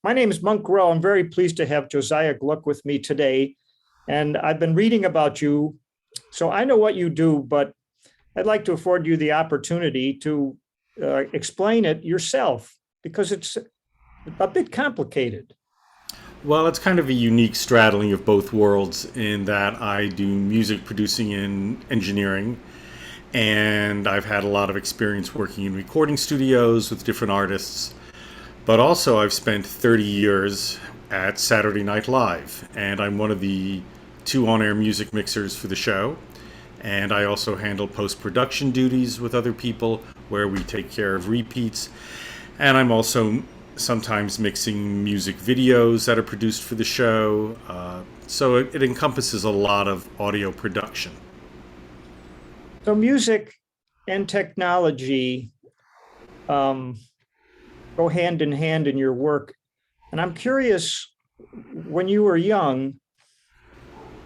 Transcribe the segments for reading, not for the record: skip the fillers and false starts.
My name is Monk Rowe. I'm very pleased to have Josiah Gluck with me today. And I've been reading about you, so I know what you do, but I'd like to afford you the opportunity to explain it yourself because it's a bit complicated. Well, it's kind of a unique straddling of both worlds in that I do music producing and engineering, and I've had a lot of experience working in recording studios with different artists. But also, I've spent 30 years at Saturday Night Live, and I'm one of the two on air music mixers for the show. And I also handle post production duties with other people where we take care of repeats. And I'm also sometimes mixing music videos that are produced for the show. So it encompasses a lot of audio production. So, music and technology go hand in hand in your work. And I'm curious, when you were young,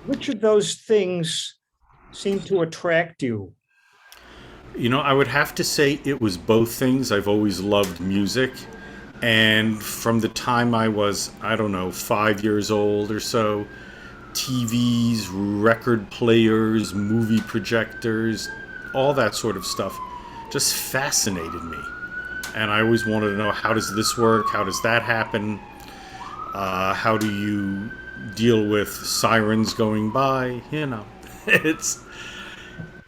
which of those things seemed to attract you? I would have to say it was both things. I've always loved music. And from the time I was, I don't know, 5 years old or so, TVs, record players, movie projectors, all that sort of stuff just fascinated me. And I always wanted to know, how does this work? How does that happen? How do you deal with sirens going by? It's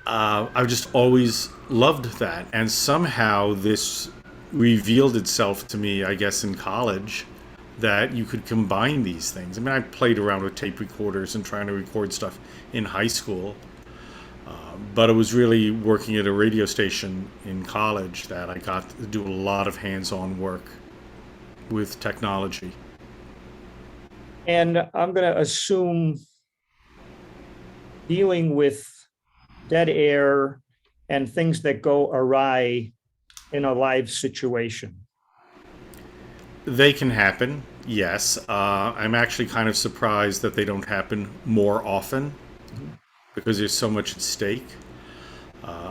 I've just always loved that. And somehow this revealed itself to me, I guess, in college, that you could combine these things. I mean, I played around with tape recorders and trying to record stuff in high school. But it was really working at a radio station in college that I got to do a lot of hands-on work with technology. And I'm going to assume dealing with dead air and things that go awry in a live situation. They can happen, yes. I'm actually kind of surprised that they don't happen more often because there's so much at stake.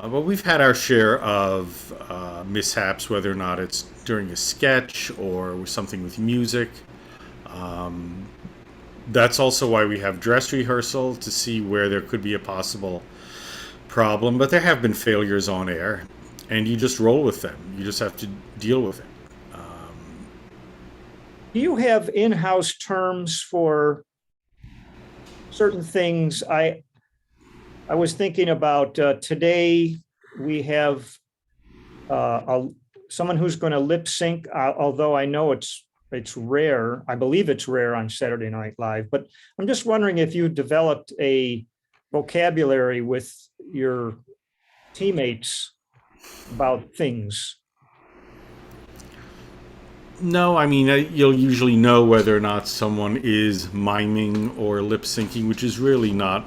But we've had our share of mishaps, whether or not it's during a sketch or something with music. That's also why we have dress rehearsal, to see where there could be a possible problem. But there have been failures on air, and you just roll with them. You just have to deal with it. Do you have in-house terms for certain things? I was thinking about today we have someone who's going to lip sync, although I know it's rare. I believe it's rare on Saturday Night Live, but I'm just wondering if you developed a vocabulary with your teammates about things. No, I mean, you'll usually know whether or not someone is miming or lip syncing, which is really not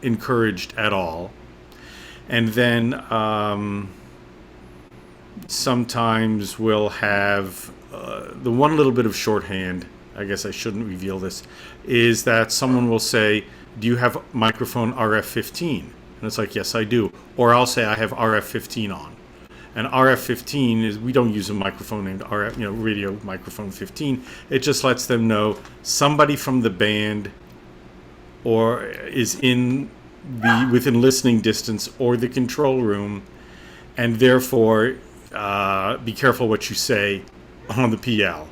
encouraged at all. And then sometimes we'll have the one little bit of shorthand, I guess I shouldn't reveal this, is that someone will say, "Do you have microphone RF15?" And it's like, "Yes, I do." Or I'll say, "I have RF15 on." And RF15 is, we don't use a microphone named RF, radio microphone 15. It just lets them know somebody from the band or is within listening distance or the control room, and therefore be careful what you say on the PL.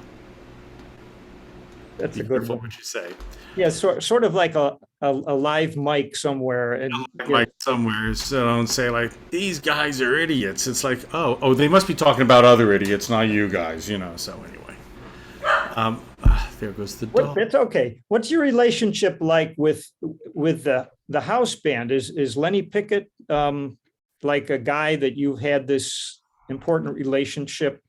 That's Be a good careful one. what you say. Yeah, sort of like a live mic somewhere. And Like somewhere, so don't say like, "These guys are idiots." It's like, oh, they must be talking about other idiots, not you guys, So anyway, there goes the dog. That's okay. What's your relationship like with the house band? Is Lenny Pickett like a guy that you've had this important relationship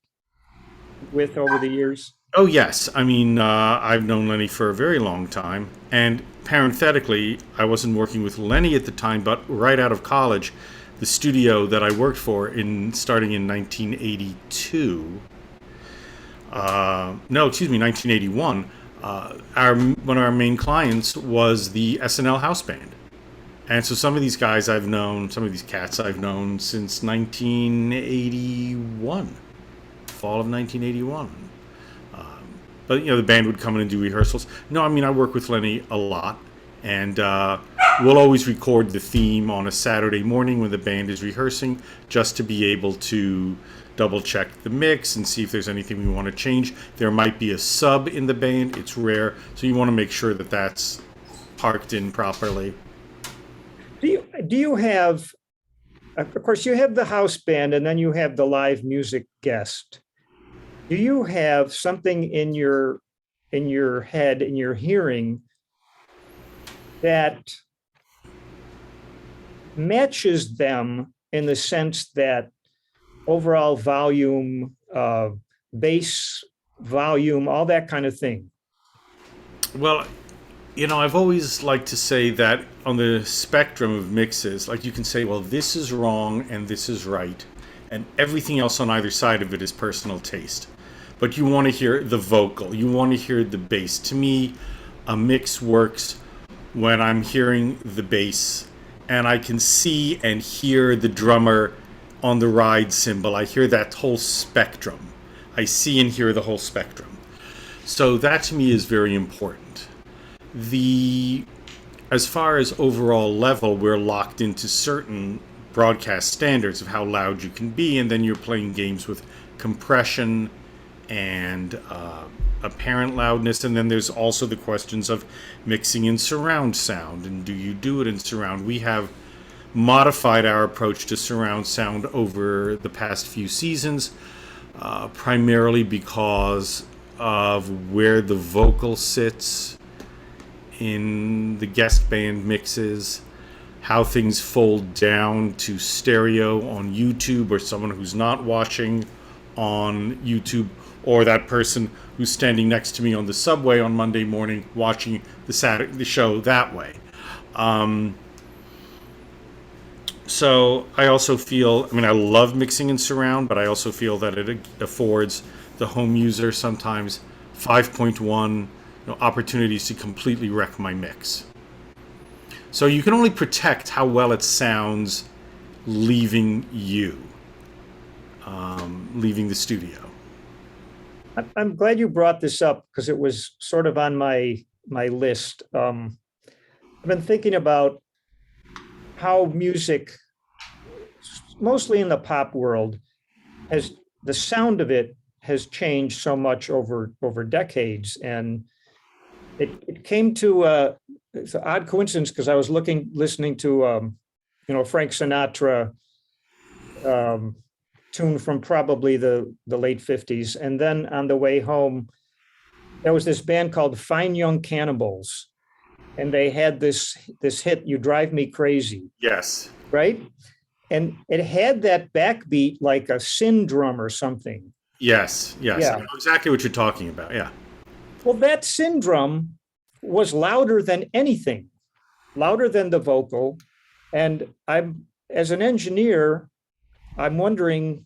with over the years? Oh yes, I mean, I've known Lenny for a very long time, and parenthetically, I wasn't working with Lenny at the time, but right out of college, the studio that I worked for starting in 1982. No, excuse me, 1981. One of our main clients was the SNL house band, and so some of these guys I've known, some of these cats I've known since 1981, fall of 1981. But the band would come in and do rehearsals. No, I mean, I work with Lenny a lot, and we'll always record the theme on a Saturday morning when the band is rehearsing, just to be able to double check the mix and see if there's anything we want to change. There might be a sub in the band. It's rare, so you want to make sure that that's parked in properly. Do you have, of course, you have the house band and then you have the live music guest. Do you have something in your head, in your hearing, that matches them in the sense that overall volume, bass volume, all that kind of thing? Well, I've always liked to say that on the spectrum of mixes, like you can say, well, this is wrong and this is right, and everything else on either side of it is personal taste. But you want to hear the vocal, you want to hear the bass. To me, a mix works when I'm hearing the bass and I can see and hear the drummer on the ride cymbal. I hear that whole spectrum. I see and hear the whole spectrum. So that to me is very important. As far as overall level, we're locked into certain broadcast standards of how loud you can be, and then you're playing games with compression and apparent loudness, and then there's also the questions of mixing in surround sound, and do you do it in surround? We have modified our approach to surround sound over the past few seasons, primarily because of where the vocal sits in the guest band mixes, how things fold down to stereo on YouTube, or someone who's not watching on YouTube, or that person who's standing next to me on the subway on Monday morning watching the show that way. So I also feel, I love mixing in surround, but I also feel that it affords the home user sometimes 5.1 opportunities to completely wreck my mix. So you can only protect how well it sounds leaving the studio. I'm glad you brought this up because it was sort of on my list. I've been thinking about how music, mostly in the pop world, the sound of it has changed so much over decades, and it came to it's an odd coincidence because I was listening to Frank Sinatra tune from probably the late 50s, and then on the way home there was this band called Fine Young Cannibals, and they had this hit, "You Drive Me Crazy." Yes. Right? And it had that backbeat like a sin drum or something. Yes. Yeah. I know exactly what you're talking about. Yeah. Well, that sin drum was louder than anything, louder than the vocal. And as an engineer, I'm wondering,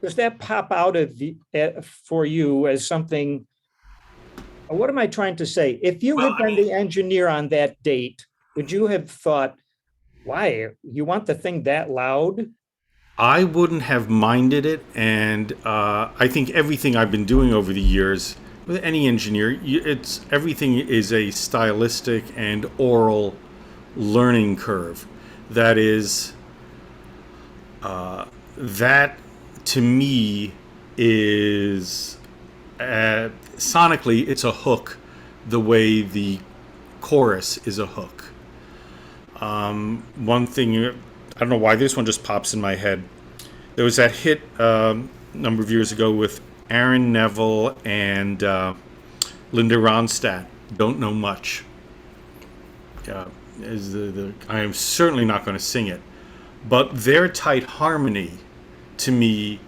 does that pop out for you as something? What am I trying to say? If you had been the engineer on that date, would you have thought, why, you want the thing that loud? I wouldn't have minded it, and I think everything I've been doing over the years with any engineer, everything is a stylistic and oral learning curve. That is, that to me is sonically, it's a hook, the way the chorus is a hook. One thing, I don't know why this one just pops in my head. There was that hit a number of years ago with Aaron Neville and Linda Ronstadt, "Don't Know Much." I am certainly not going to sing it, but their tight harmony, to me,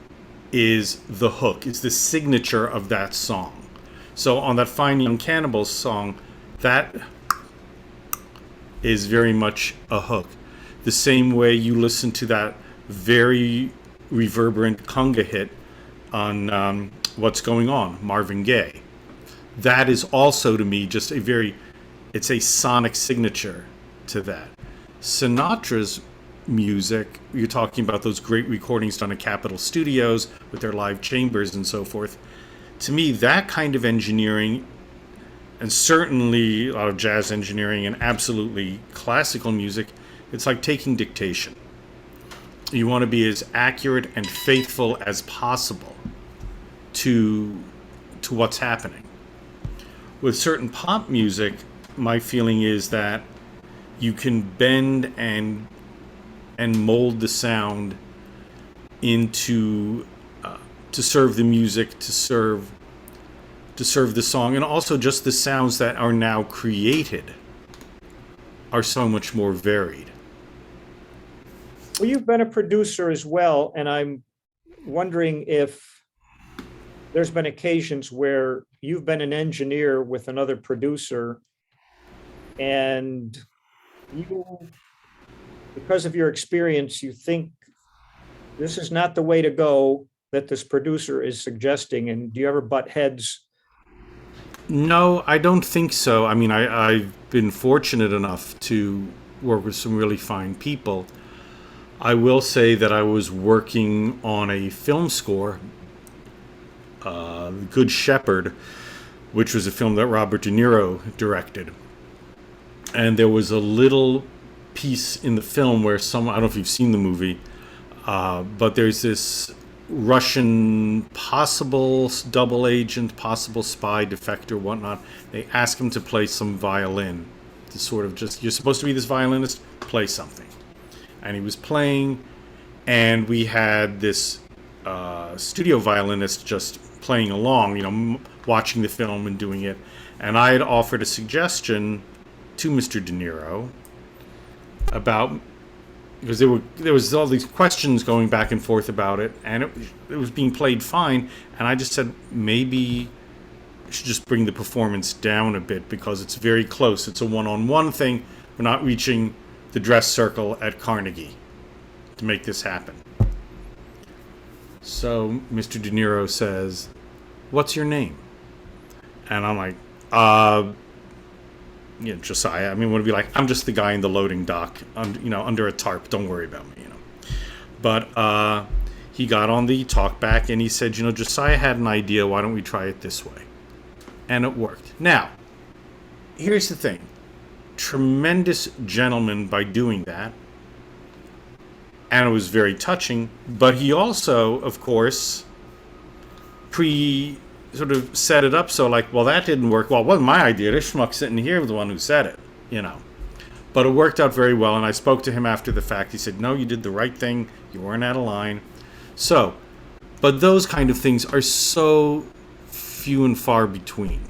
is the hook. It's the signature of that song. So on that Fine Young Cannibals song, that is very much a hook. The same way you listen to that very reverberant conga hit on What's Going On, Marvin Gaye. That is also, to me, just it's a sonic signature to that. Sinatra's music, you're talking about those great recordings done at Capitol Studios with their live chambers and so forth. To me, that kind of engineering, and certainly a lot of jazz engineering and absolutely classical music, it's like taking dictation. You want to be as accurate and faithful as possible to what's happening. With certain pop music, my feeling is that you can bend and mold the sound into to serve the music, to serve the song, and also just the sounds that are now created are so much more varied. Well, you've been a producer as well, and I'm wondering if there's been occasions where you've been an engineer with another producer and you, because of your experience, you think this is not the way to go that this producer is suggesting. And do you ever butt heads? No, I don't think so. I mean, I've been fortunate enough to work with some really fine people. I will say that I was working on a film score, Good Shepherd, which was a film that Robert De Niro directed. And there was a little piece in the film where I don't know if you've seen the movie, but there's this Russian possible double agent, possible spy, defector, whatnot. They ask him to play some violin, to sort of just, you're supposed to be this violinist, play something. And he was playing, and we had this studio violinist just playing along, watching the film and doing it. And I had offered a suggestion to Mr. De Niro about, because there was all these questions going back and forth about it, and it was being played fine, and I just said maybe you should just bring the performance down a bit because it's very close. It's a one-on-one thing. We're not reaching the dress circle at Carnegie to make this happen. So Mr. De Niro says, "What's your name?" And I'm like, Josiah. I mean, would it be like, I'm just the guy in the loading dock, under a tarp. Don't worry about me, But he got on the talk back and he said, Josiah had an idea. Why don't we try it this way? And it worked. Now, here's the thing. Tremendous gentleman by doing that. And it was very touching. But he also, of course, sort of set it up so like, well, that didn't work. Well, it wasn't my idea. This schmuck sitting here was the one who said it, But it worked out very well, and I spoke to him after the fact. He said, no, you did the right thing. You weren't out of line. So, but those kind of things are so few and far between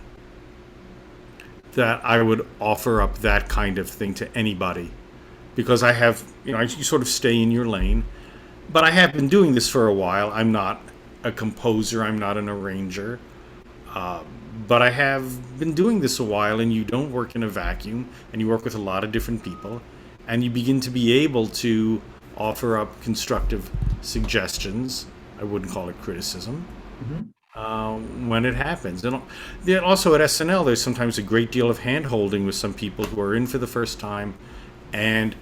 that I would offer up that kind of thing to anybody. Because I have, you sort of stay in your lane. But I have been doing this for a while. I'm not a composer. I'm not an arranger. But I have been doing this a while, and you don't work in a vacuum, and you work with a lot of different people, and you begin to be able to offer up constructive suggestions. I wouldn't call it criticism. When it happens. And also at SNL, there's sometimes a great deal of hand-holding with some people who are in for the first time, and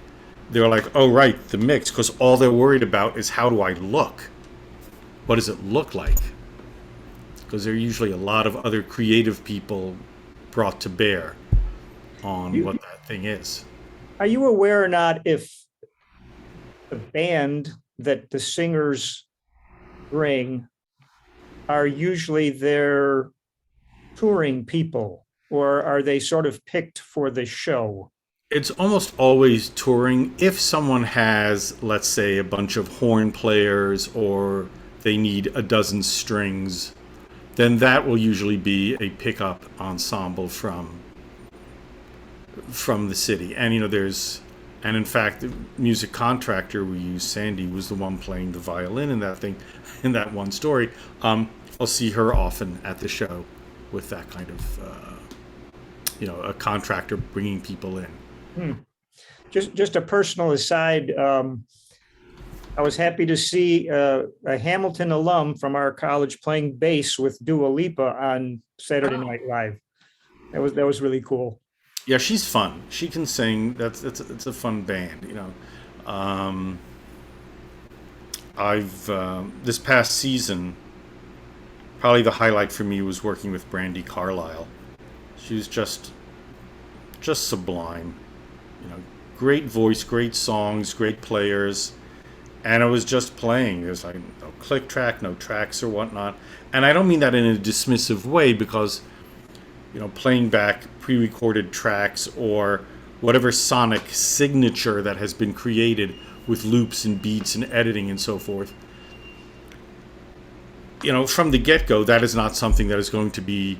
they're like, oh, right, the mix, because all they're worried about is how do I look? What does it look like? Because there are usually a lot of other creative people brought to bear on what that thing is. Are you aware or not if the band that the singers bring are usually their touring people, or are they sort of picked for the show? It's almost always touring. If someone has, let's say, a bunch of horn players or they need a dozen strings, then that will usually be a pickup ensemble from the city. And and in fact, the music contractor we use, Sandy, was the one playing the violin in that thing, in that one story. I'll see her often at the show with that kind of, a contractor bringing people in. Just a personal aside. I was happy to see a Hamilton alum from our college playing bass with Dua Lipa on Saturday Night Live. That was really cool. Yeah, she's fun. She can sing. It's a fun band, I've this past season probably the highlight for me was working with Brandy Carlisle. She was just sublime. You know, great voice, great songs, great players, and it was just playing. There's like no click track, no tracks or whatnot. And I don't mean that in a dismissive way, because playing back pre-recorded tracks or whatever sonic signature that has been created with loops and beats and editing and so forth, from the get-go, that is not something that is going to be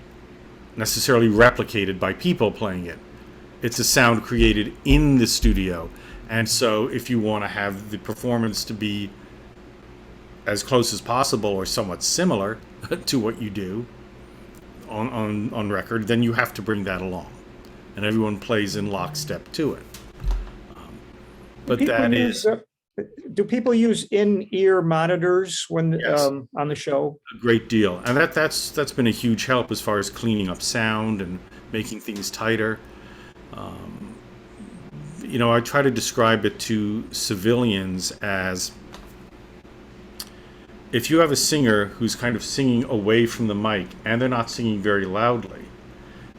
necessarily replicated by people playing it. It's a sound created in the studio. And so if you want to have the performance to be as close as possible or somewhat similar to what you do on record, then you have to bring that along. And everyone plays in lockstep to it. But that is do people use in-ear monitors when yes, on the show? a great deal. And that's been a huge help as far as cleaning up sound and making things tighter. I try to describe it to civilians as, if you have a singer who's kind of singing away from the mic and they're not singing very loudly,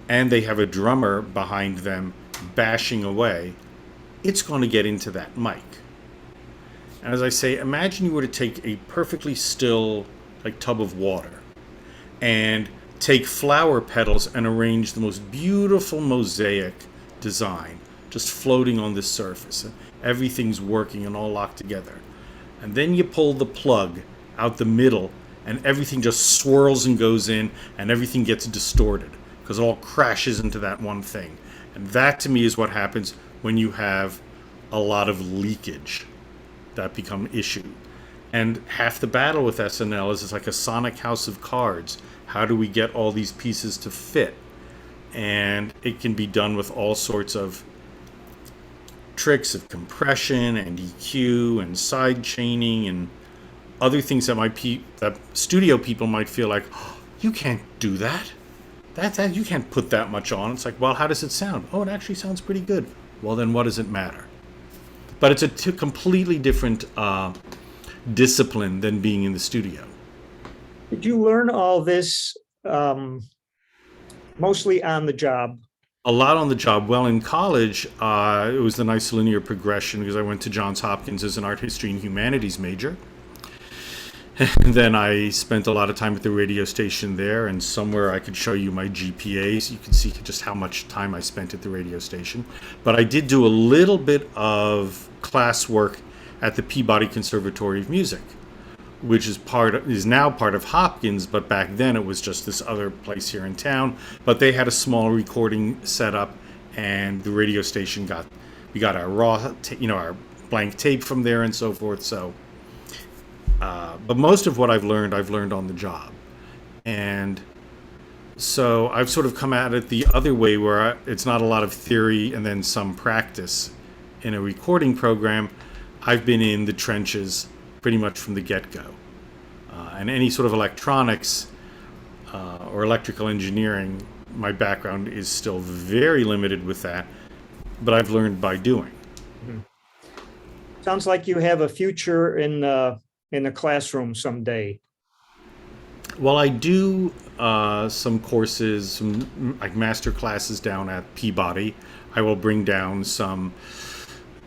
and they have a drummer behind them bashing away, it's going to get into that mic. And as I say, imagine you were to take a perfectly still tub of water and take flower petals and arrange the most beautiful mosaic design just floating on this surface, and everything's working and all locked together. And then you pull the plug out the middle and everything just swirls and goes in, and everything gets distorted because it all crashes into that one thing. And that to me is what happens when you have a lot of leakage that become an issue. And half the battle with SNL is it's like a sonic house of cards. How do we get all these pieces to fit? And it can be done with all sorts of tricks of compression and EQ and side chaining and other things that that studio people might feel like, oh, you can't do that. That you can't put that much on. It's like, well, how does it sound? Oh, it actually sounds pretty good. Well, then what does it matter? But it's a completely different discipline than being in the studio. Did you learn all this mostly on the job? A lot on the job. Well, in college, it was the nice linear progression because I went to Johns Hopkins as an art history and humanities major. And then I spent a lot of time at the radio station there, and somewhere I could show you my GPAs. You can see just how much time I spent at the radio station. But I did do a little bit of classwork at the Peabody Conservatory of Music, which is now part of Hopkins, but back then it was just this other place here in town. But they had a small recording setup, and the radio station we got our our blank tape from there and so forth. So, but most of what I've learned on the job, and so I've sort of come at it the other way, where it's not a lot of theory and then some practice in a recording program. I've been in the trenches pretty much from the get-go. And any sort of electronics or electrical engineering, my background is still very limited with that, but I've learned by doing. Mm-hmm. Sounds like you have a future in the classroom someday. Well, I do some courses, some like master classes down at Peabody. I will bring down some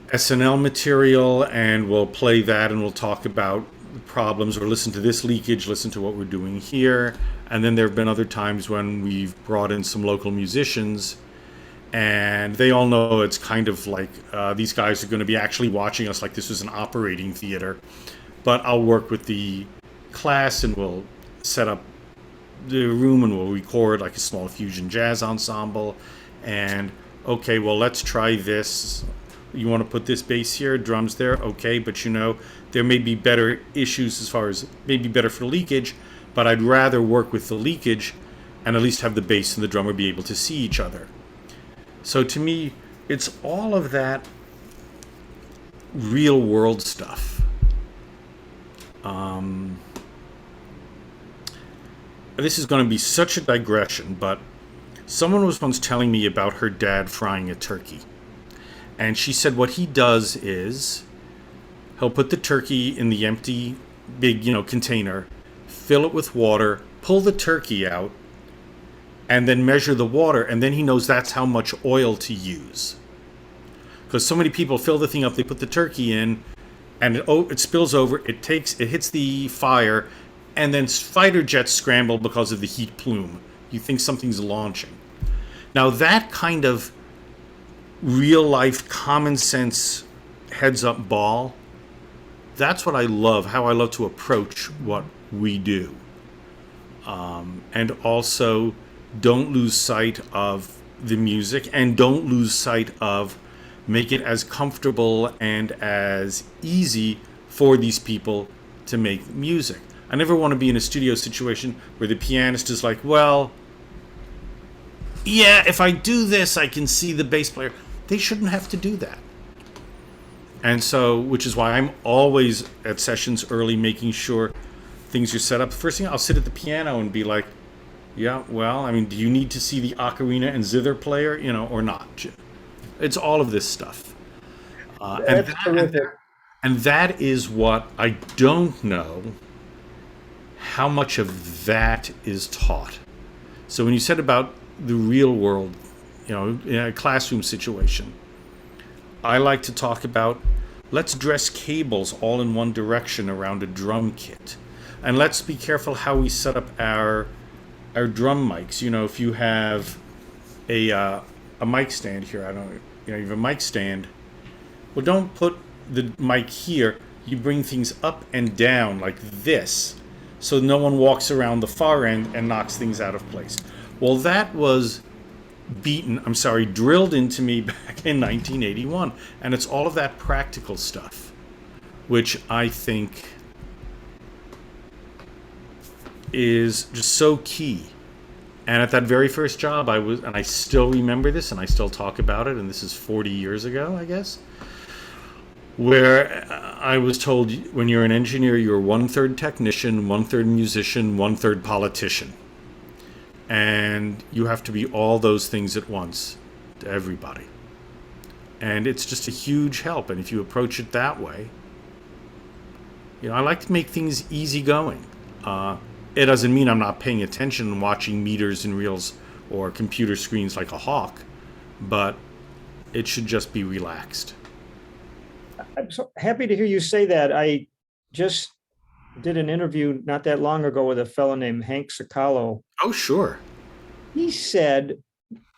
SNL material and we'll play that, and we'll talk about the problems, or listen to this leakage, listen to what we're doing here. And then there have been other times when we've brought in some local musicians, and they all know it's kind of like these guys are going to be actually watching us like this is an operating theater. But I'll work with the class and we'll set up the room and we'll record like a small fusion jazz ensemble. And okay, well, let's try this. You want to put this bass here, drums there, okay, but there may be better issues as far as maybe better for leakage, but I'd rather work with the leakage and at least have the bass and the drummer be able to see each other. So to me, it's all of that real world stuff. This is going to be such a digression, but someone was once telling me about her dad frying a turkey. And she said what he does is he'll put the turkey in the empty big, container, fill it with water, pull the turkey out, and then measure the water, and then he knows that's how much oil to use. Because so many people fill the thing up, they put the turkey in, and it spills over. It hits the fire, and then fighter jets scramble because of the heat plume. You think something's launching. Now that kind of real life common sense heads up ball, that's what I love. How I love to approach what we do, and also don't lose sight of the music, and don't lose sight of make it as comfortable and as easy for these people to make music. I never want to be in a studio situation where the pianist is like, well, yeah, if I do this, I can see the bass player. They shouldn't have to do that. And so, which is why I'm always at sessions early, making sure things are set up. First thing, I'll sit at the piano and be like, yeah, well, I mean, do you need to see the ocarina and zither player, or not? It's all of this stuff. That's terrific. And that is what I don't know how much of that is taught. So when you said about the real world, in a classroom situation, I like to talk about, let's dress cables all in one direction around a drum kit. And let's be careful how we set up our drum mics. If you have a mic stand here, you have a mic stand. Well, don't put the mic here. You bring things up and down like this, so no one walks around the far end and knocks things out of place. Well, that was drilled into me back in 1981. And it's all of that practical stuff, which I think is just so key. And at that very first job, and I still remember this, and I still talk about it, and this is 40 years ago, I guess, where I was told, when you're an engineer, you're 1/3 technician, 1/3 musician, 1/3 politician. And you have to be all those things at once to everybody. And it's just a huge help. And if you approach it that way, I like to make things easygoing. It doesn't mean I'm not paying attention and watching meters and reels or computer screens like a hawk, but it should just be relaxed. I'm so happy to hear you say that. I just did an interview not that long ago with a fellow named Hank Sicalo. Oh, sure. He said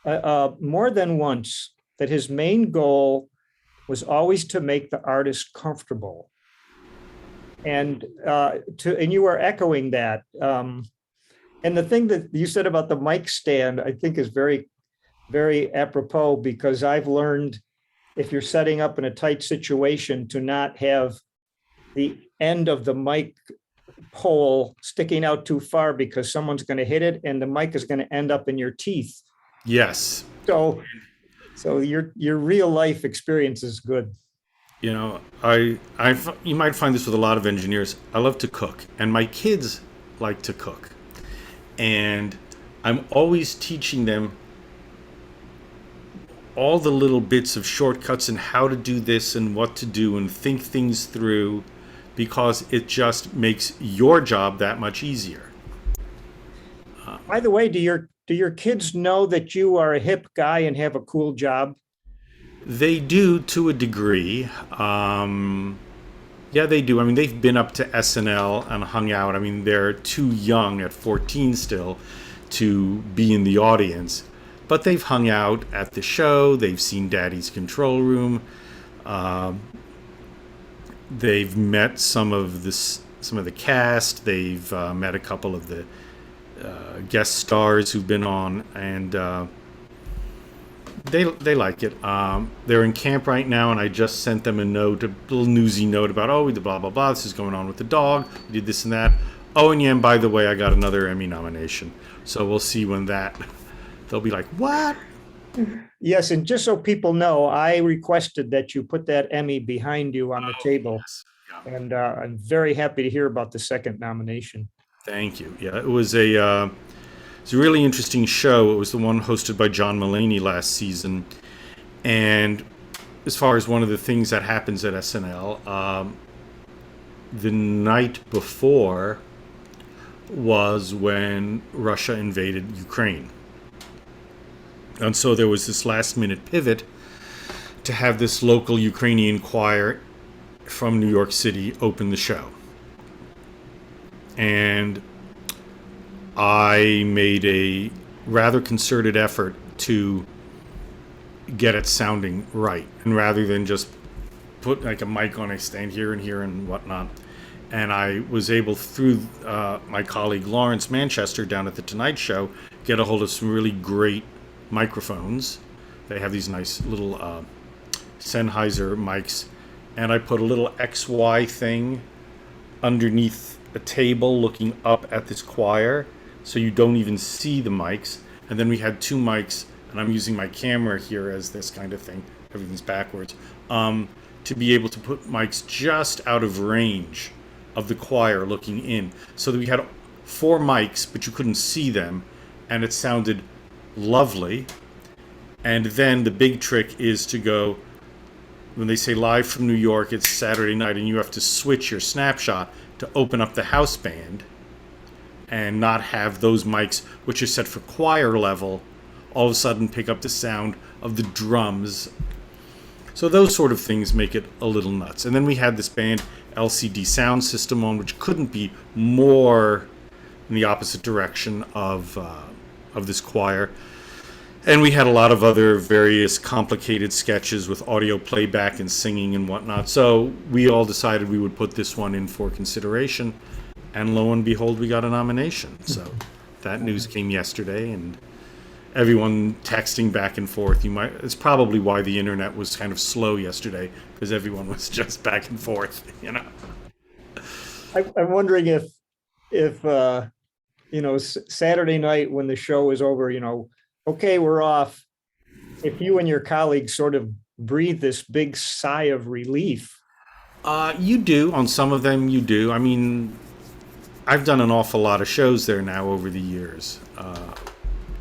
more than once that his main goal was always to make the artist comfortable. And you were echoing that. And the thing that you said about the mic stand, I think is very, very apropos, because I've learned, if you're setting up in a tight situation, to not have the end of the mic pole sticking out too far, because someone's going to hit it and the mic is going to end up in your teeth. Yes. So your real life experience is good. You might find this with a lot of engineers. I love to cook, and my kids like to cook. And I'm always teaching them all the little bits of shortcuts and how to do this and what to do and think things through, because it just makes your job that much easier. By the way, do your kids know that you are a hip guy and have a cool job? They do, to a degree. Yeah, they do. I mean, they've been up to SNL and hung out. I mean, they're too young at 14 still to be in the audience, but they've hung out at the show. They've seen Daddy's Control Room. They've met some of the cast. They've met a couple of the guest stars who've been on, and they like it. They're in camp right now, and I just sent them a little newsy note about, we did blah blah blah. This is going on with the dog. We did this and that. Oh, and yeah, and by the way, I got another Emmy nomination. So we'll see when they'll be like, what? Yes, and just so people know, I requested that you put that Emmy behind you on the table. Yes. Yeah. And I'm very happy to hear about the second nomination. Thank you. Yeah, it was a really interesting show. It was the one hosted by John Mulaney last season. And as far as one of the things that happens at SNL, the night before, was when Russia invaded Ukraine. And so there was this last minute pivot to have this local Ukrainian choir from New York City open the show. And I made a rather concerted effort to get it sounding right. And rather than just put like a mic on a stand here and whatnot. And I was able, through my colleague Lawrence Manchester down at the Tonight Show, get a hold of some really great microphones. They have these nice little Sennheiser mics. And I put a little XY thing underneath a table looking up at this choir, so you don't even see the mics. And then we had two mics, and I'm using my camera here as this kind of thing. Everything's backwards. To be able to put mics just out of range of the choir looking in. So that we had 4 mics, but you couldn't see them, and it sounded lovely. And then the big trick is to go, when they say live from New York, it's Saturday night, and you have to switch your snapshot to open up the house band and not have those mics, which are set for choir level, all of a sudden pick up the sound of the drums. So those sort of things make it a little nuts. And then we had this band LCD sound system on, which couldn't be more in the opposite direction of this choir. And we had a lot of other various complicated sketches with audio playback and singing and whatnot. So we all decided we would put this one in for consideration. And lo and behold, we got a nomination. So that news came yesterday, and everyone texting back and forth. It's probably why the internet was kind of slow yesterday, because everyone was just back and forth, I'm wondering if Saturday night when the show is over, okay, we're off. If you and your colleagues sort of breathe this big sigh of relief. You do. On some of them, you do. I mean, I've done an awful lot of shows there now over the years.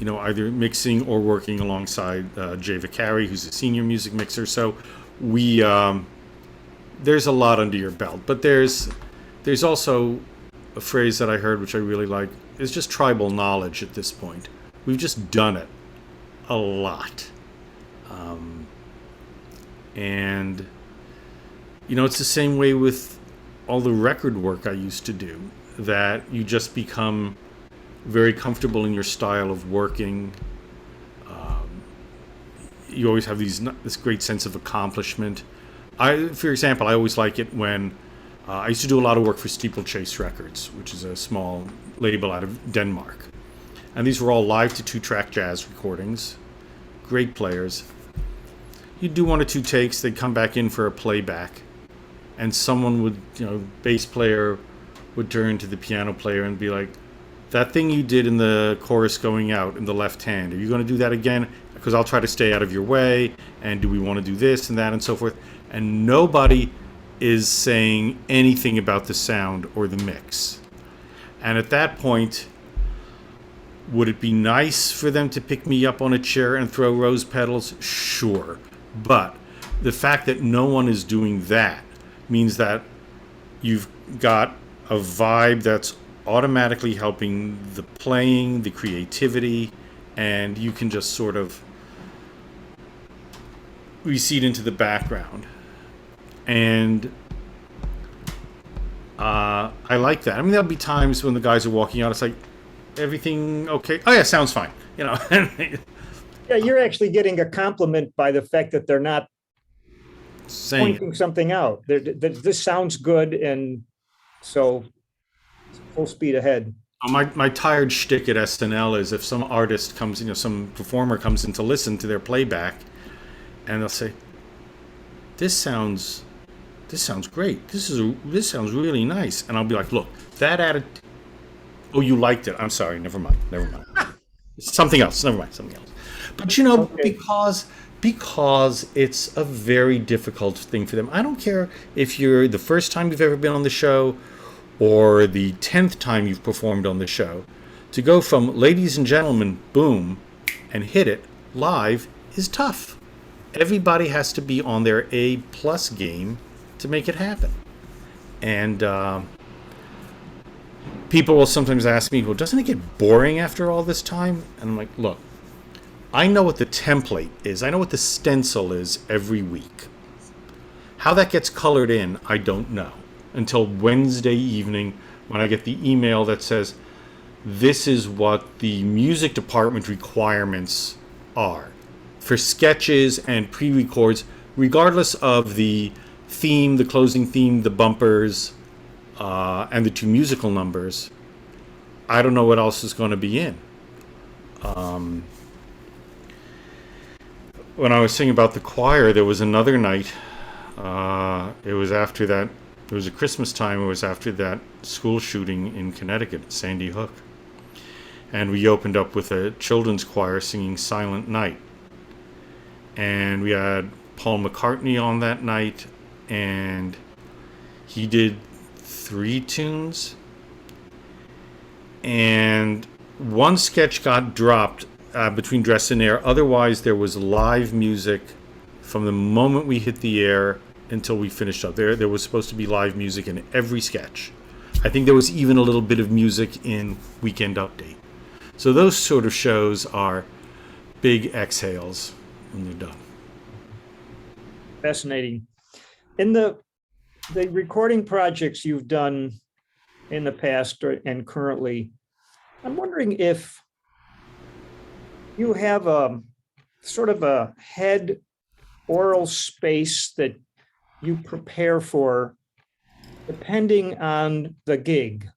Either mixing or working alongside Jay Vicari, who's a senior music mixer. So there's a lot under your belt. But there's also a phrase that I heard, which I really like, is just tribal knowledge at this point. We've just done it a lot. And, it's the same way with all the record work I used to do, that you just become very comfortable in your style of working. You always have this great sense of accomplishment. For example, I always like it when I used to do a lot of work for Steeplechase Records, which is a small label out of Denmark. And these were all live to 2-track jazz recordings. Great players. You'd do 1 or 2 takes, they'd come back in for a playback, and someone would, bass player would turn to the piano player and be like, that thing you did in the chorus going out in the left hand, are you going to do that again? Because I'll try to stay out of your way, and do we want to do this and that and so forth? And nobody is saying anything about the sound or the mix. And at that point, would it be nice for them to pick me up on a chair and throw rose petals? Sure. But the fact that no one is doing that means that you've got a vibe that's automatically helping the playing, the creativity, and you can just sort of recede into the background. And I like that. I mean, there'll be times when the guys are walking out, it's like, everything okay? Oh yeah, sounds fine. Yeah, you're actually getting a compliment by the fact that they're not pointing something out. This sounds good, and so full speed ahead. My tired shtick at SNL is if some artist comes, some performer comes in to listen to their playback, and they'll say, "This sounds great. This sounds really nice," and I'll be like, "Look, that added." Oh, you liked it. I'm sorry. Never mind. Something else. Never mind. Something else. But okay. because it's a very difficult thing for them. I don't care if you're the first time you've ever been on the show or the 10th time you've performed on the show. To go from ladies and gentlemen, boom, and hit it live is tough. Everybody has to be on their A+ game to make it happen. And people will sometimes ask me, well, doesn't it get boring after all this time? And I'm like, look, I know what the template is. I know what the stencil is every week. How that gets colored in, I don't know until Wednesday evening when I get the email that says, this is what the music department requirements are for sketches and pre-records, regardless of the theme, the closing theme, the bumpers, and the two musical numbers. I don't know what else is going to be in. When I was singing about the choir, there was another night. It was after that. It was a Christmas time. It was after that school shooting in Connecticut at Sandy Hook. And we opened up with a children's choir singing Silent Night. And we had Paul McCartney on that night, and he did 3 tunes. And one sketch got dropped between Dress and Air. Otherwise, there was live music from the moment we hit the air until we finished up. There was supposed to be live music in every sketch. I think there was even a little bit of music in Weekend Update. So those sort of shows are big exhales when they're done. Fascinating. In the recording projects you've done in the past and currently, I'm wondering if you have a sort of a head oral space that you prepare for depending on the gig.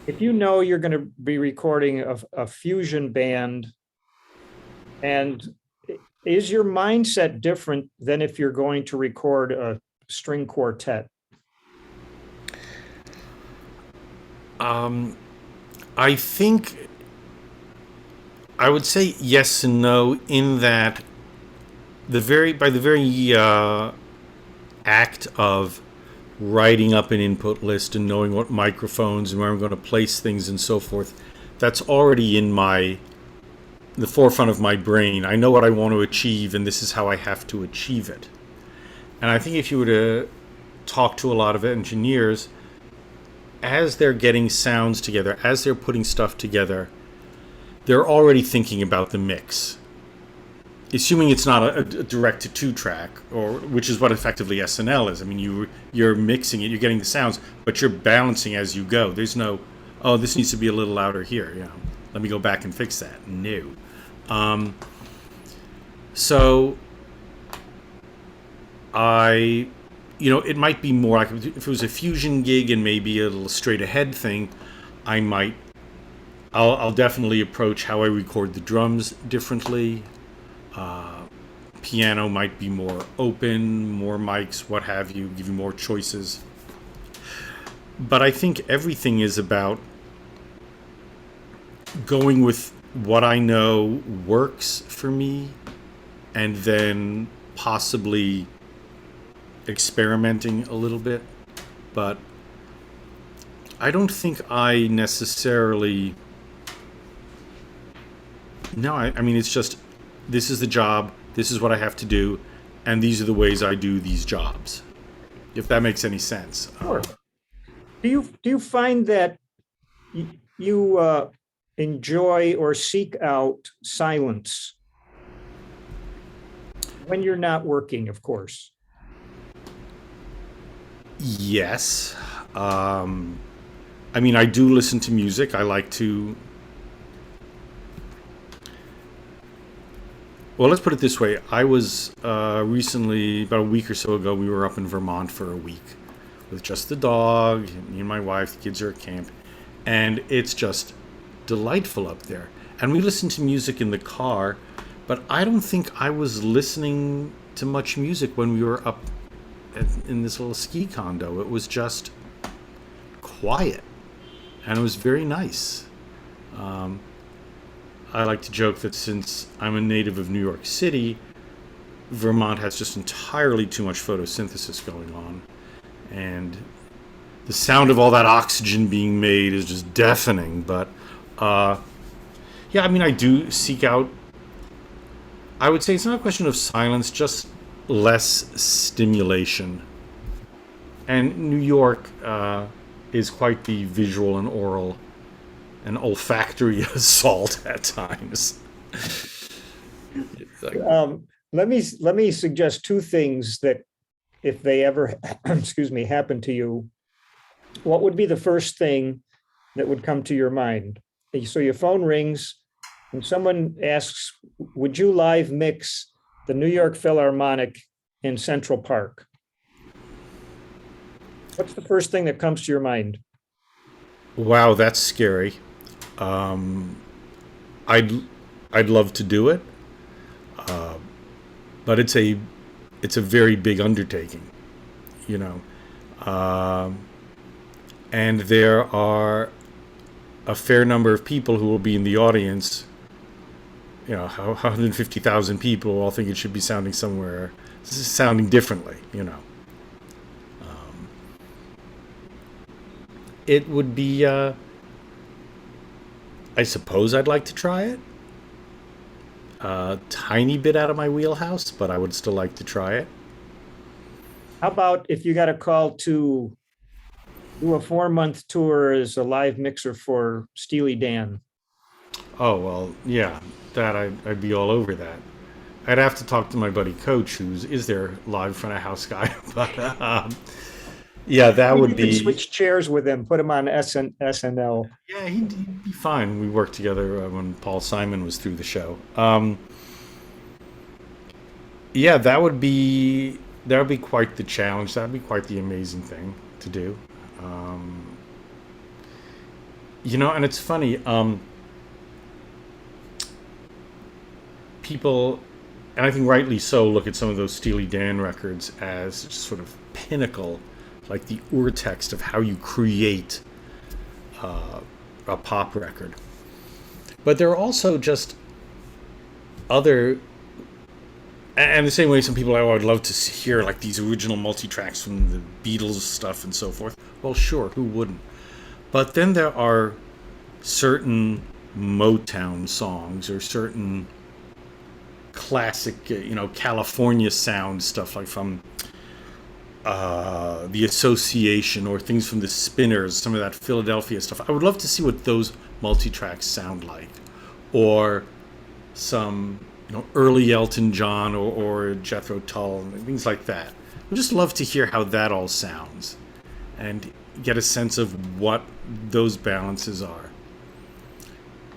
If you know you're going to be recording a fusion band, and is your mindset different than if you're going to record a string quartet? I think I would say yes and no, in that by the very act of writing up an input list and knowing what microphones and where I'm going to place things and so forth, that's already in the forefront of my brain. I know what I want to achieve, and this is how I have to achieve it. And I think if you were to talk to a lot of engineers, as they're getting sounds together, as they're putting stuff together, they're already thinking about the mix. Assuming it's not a direct-to-2 track, which is what effectively SNL is. I mean, you're mixing it, you're getting the sounds, but you're balancing as you go. There's no, oh, this needs to be a little louder here. You know, let me go back and fix that. No. So it might be more like if it was a fusion gig and maybe a little straight ahead thing, I'll definitely approach how I record the drums differently. Piano might be more open, more mics, what have you, give you more choices. But I think everything is about going with what I know works for me and then possibly experimenting a little bit. But I don't think I necessarily... No, I mean, it's just, this is the job, this is what I have to do, and these are the ways I do these jobs, if that makes any sense. Sure. Do you find that you enjoy or seek out silence when you're not working, of course? Yes. I mean, I do listen to music. I like to... Well, let's put it this way. I was recently, about a week or so ago, we were up in Vermont for a week with just the dog, me and my wife, the kids are at camp, and it's just delightful up there. And we listened to music in the car, but I don't think I was listening to much music when we were up in this little ski condo. It was just quiet, and it was very nice. I like to joke that since I'm a native of New York City, Vermont has just entirely too much photosynthesis going on. And the sound of all that oxygen being made is just deafening. But, yeah, I mean, I do seek out... I would say it's not a question of silence, just less stimulation. And New York, is quite the visual and oral and olfactory assault at times. Like, Let me suggest two things that if they ever, excuse me, happen to you, what would be the first thing that would come to your mind? So your phone rings and someone asks, would you live mix the New York Philharmonic in Central Park? What's the first thing that comes to your mind? wow, that's scary. I'd I'd love to do it, but it's a very big undertaking, you know. And there are a fair number of people who will be in the audience. 150,000 people all think it should be sounding differently. It would be. I suppose I'd like to try it. A tiny bit out of my wheelhouse, but I would still like to try it. How about if you got a call to do a 4-month tour as a live mixer for Steely Dan? Oh well, yeah, that I'd be all over that. I'd have to talk to my buddy Coach, who's is their live front of house guy, but yeah, that You would could be. switch chairs with him, put him on SNL. Yeah, he'd be fine. We worked together when Paul Simon was through the show. Yeah, that would be quite the challenge. That would be quite the amazing thing to do. Um, and it's funny. People, and I think rightly so, look at some of those Steely Dan records as just sort of pinnacle, like the urtext of how you create a pop record. But there are also just other, and the same way some people, oh, I'd love to hear like these original multi-tracks from the Beatles stuff and so forth. Well, sure, who wouldn't? But then there are certain Motown songs or certain classic, California sound stuff like from the Association or things from the Spinners, some of that Philadelphia stuff. I would love to see what those multi-tracks sound like, or some early Elton John or Jethro Tull and things like that. I'd just love to hear how that all sounds and get a sense of what those balances are,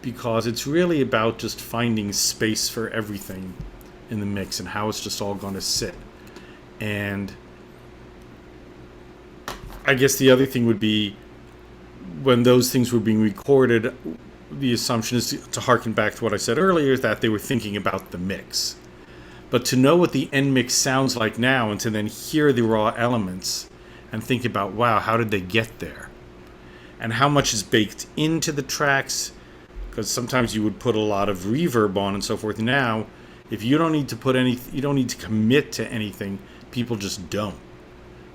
because it's really about just finding space for everything in the mix and how it's just all going to sit. And I guess the other thing would be when those things were being recorded, the assumption is to harken back to what I said earlier, that they were thinking about the mix. But to know what the end mix sounds like now and to then hear the raw elements and think about, wow, how did they get there? And how much is baked into the tracks? Because sometimes you would put a lot of reverb on and so forth. Now, if you don't need to you don't need to commit to anything, people just don't.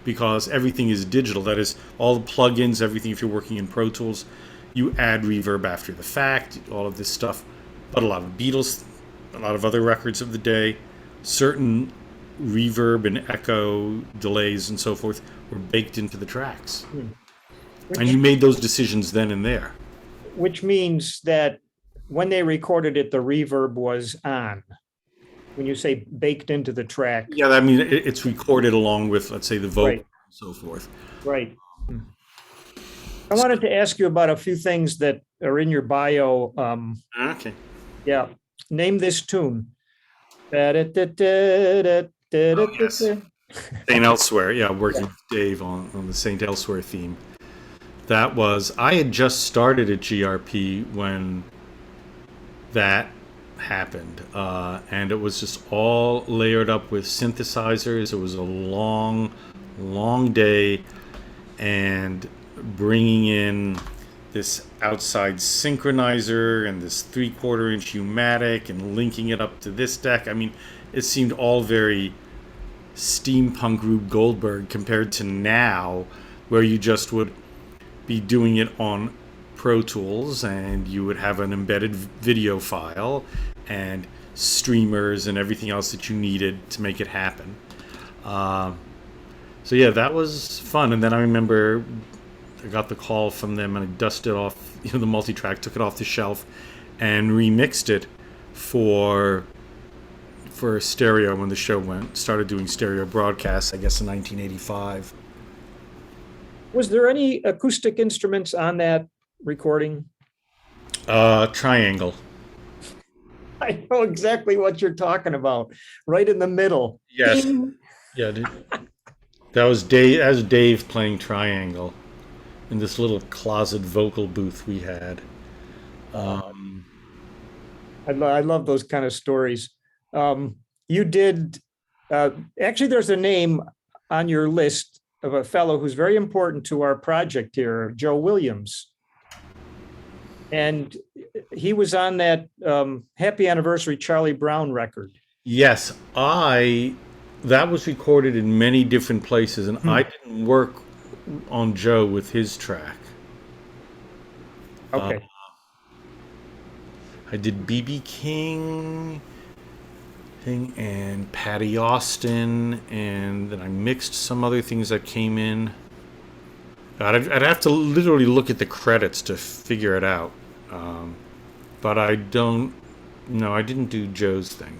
Because everything is digital. That is, all the plugins, everything, if you're working in Pro Tools, you add reverb after the fact, all of this stuff. But a lot of Beatles, a lot of other records of the day, certain reverb and echo delays and so forth were baked into the tracks. And you made those decisions then and there. Which means that when they recorded it, the reverb was on. When you say baked into the track. Yeah, I mean, it's recorded along with, let's say, the vocal Right. and so forth. Right. I wanted to ask you about a few things that are in your bio. Okay. Yeah. Name this tune. Oh, Yes. Saint Elsewhere. Yeah, working with Dave on the Saint Elsewhere theme. I had just started at GRP when that happened, and it was just all layered up with synthesizers. It was a long, long day, and bringing in this outside synchronizer and this 3/4 inch U-matic and linking it up to this deck. I mean, it seemed all very steampunk Rube Goldberg compared to now, where you just would be doing it on Pro Tools and you would have an embedded video file and streamers and everything else that you needed to make it happen. So yeah, that was fun. And then I remember I got the call from them, and I dusted off, the multi-track, took it off the shelf, and remixed it for stereo when the show started doing stereo broadcasts, I guess in 1985. Was there any acoustic instruments on that recording? Triangle. I know exactly what you're talking about. Right in the middle. Yes. Ding. Yeah, that was Dave. As Dave playing Triangle in this little closet vocal booth we had. I love those kind of stories. You did, actually, there's a name on your list of a fellow who's very important to our project here, Joe Williams. And he was on that Happy Anniversary Charlie Brown record. Yes, that was recorded in many different places, and I didn't work on Joe with his track. Okay. I did BB King thing and Patty Austin, and then I mixed some other things that came in. I'd have to literally look at the credits to figure it out. But I don't. No, I didn't do Joe's thing.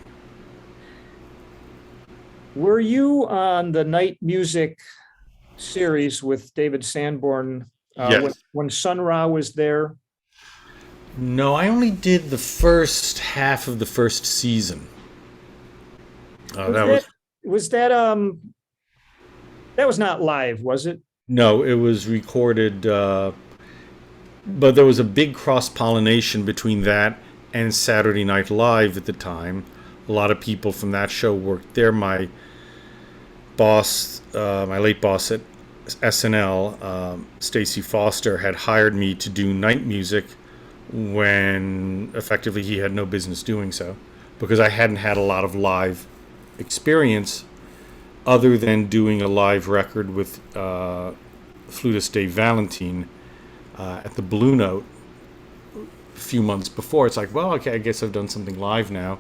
Were you on the Night Music series with David Sanborn Yes. when Sun Ra was there? No, I only did the first half of the first season. Was that that was not live, was it? No, it was recorded, but there was a big cross pollination between that and Saturday Night Live at the time. A lot of people from that show worked there. My boss, my late boss at SNL, Stacey Foster, had hired me to do night music when effectively he had no business doing so, because I hadn't had a lot of live experience other than doing a live record with flutist Dave Valentine at the Blue Note a few months before. It's like, well, okay, I guess I've done something live now.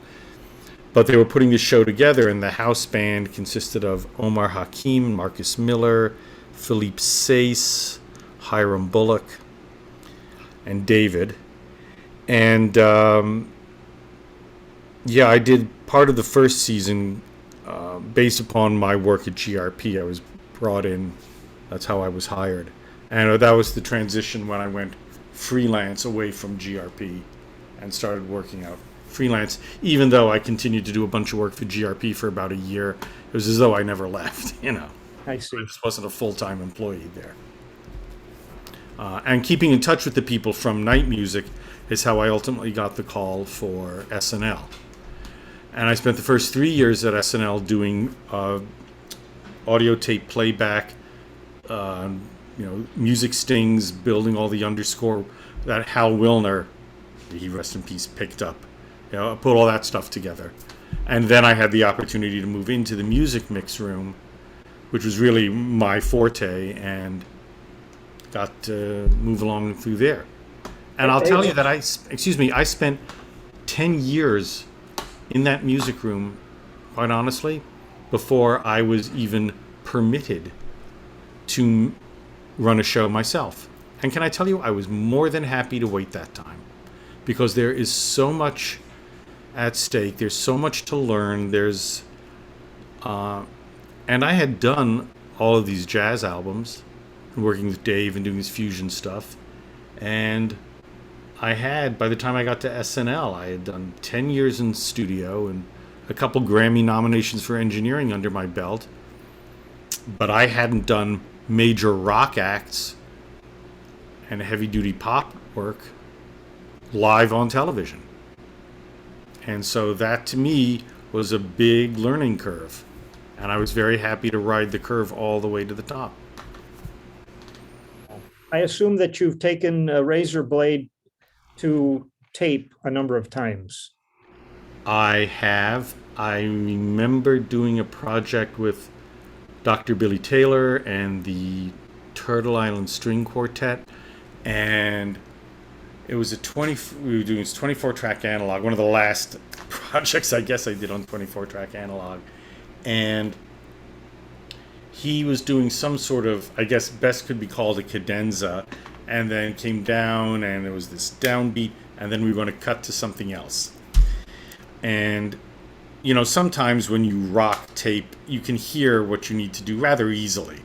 But they were putting this show together, and the house band consisted of Omar Hakim, Marcus Miller, Philippe Sace, Hiram Bullock, and David. And yeah, I did part of the first season based upon my work at GRP. I was brought in. That's how I was hired. And that was the transition when I went freelance away from GRP and started working out freelance, even though I continued to do a bunch of work for GRP for about a year. It was as though I never left, I see. I just wasn't a full-time employee there. And keeping in touch with the people from Night Music is how I ultimately got the call for SNL. And I spent the first 3 years at SNL doing audio tape playback, music stings, building all the underscore that Hal Wilner, he rest in peace, picked up. I put all that stuff together. And then I had the opportunity to move into the music mix room, which was really my forte, and got to move along through there. And I'll tell you that I spent 10 years in that music room, quite honestly, before I was even permitted to run a show myself. And can I tell you, I was more than happy to wait that time, because there is so much at stake. There's so much to learn. And I had done all of these jazz albums, working with Dave and doing this fusion stuff. And by the time I got to SNL, I had done 10 years in studio and a couple Grammy nominations for engineering under my belt. But I hadn't done major rock acts and heavy-duty pop work live on television. And so that, to me, was a big learning curve. And I was very happy to ride the curve all the way to the top. I assume that you've taken a razor blade to tape a number of times. I have. I remember doing a project with Dr. Billy Taylor and the Turtle Island String Quartet, and it was we were doing this 24-track analog, one of the last projects I guess I did on 24-track analog. And he was doing some sort of, I guess best could be called a cadenza, and then came down and it was this downbeat, and then we were going to cut to something else. And sometimes when you rock tape, you can hear what you need to do rather easily.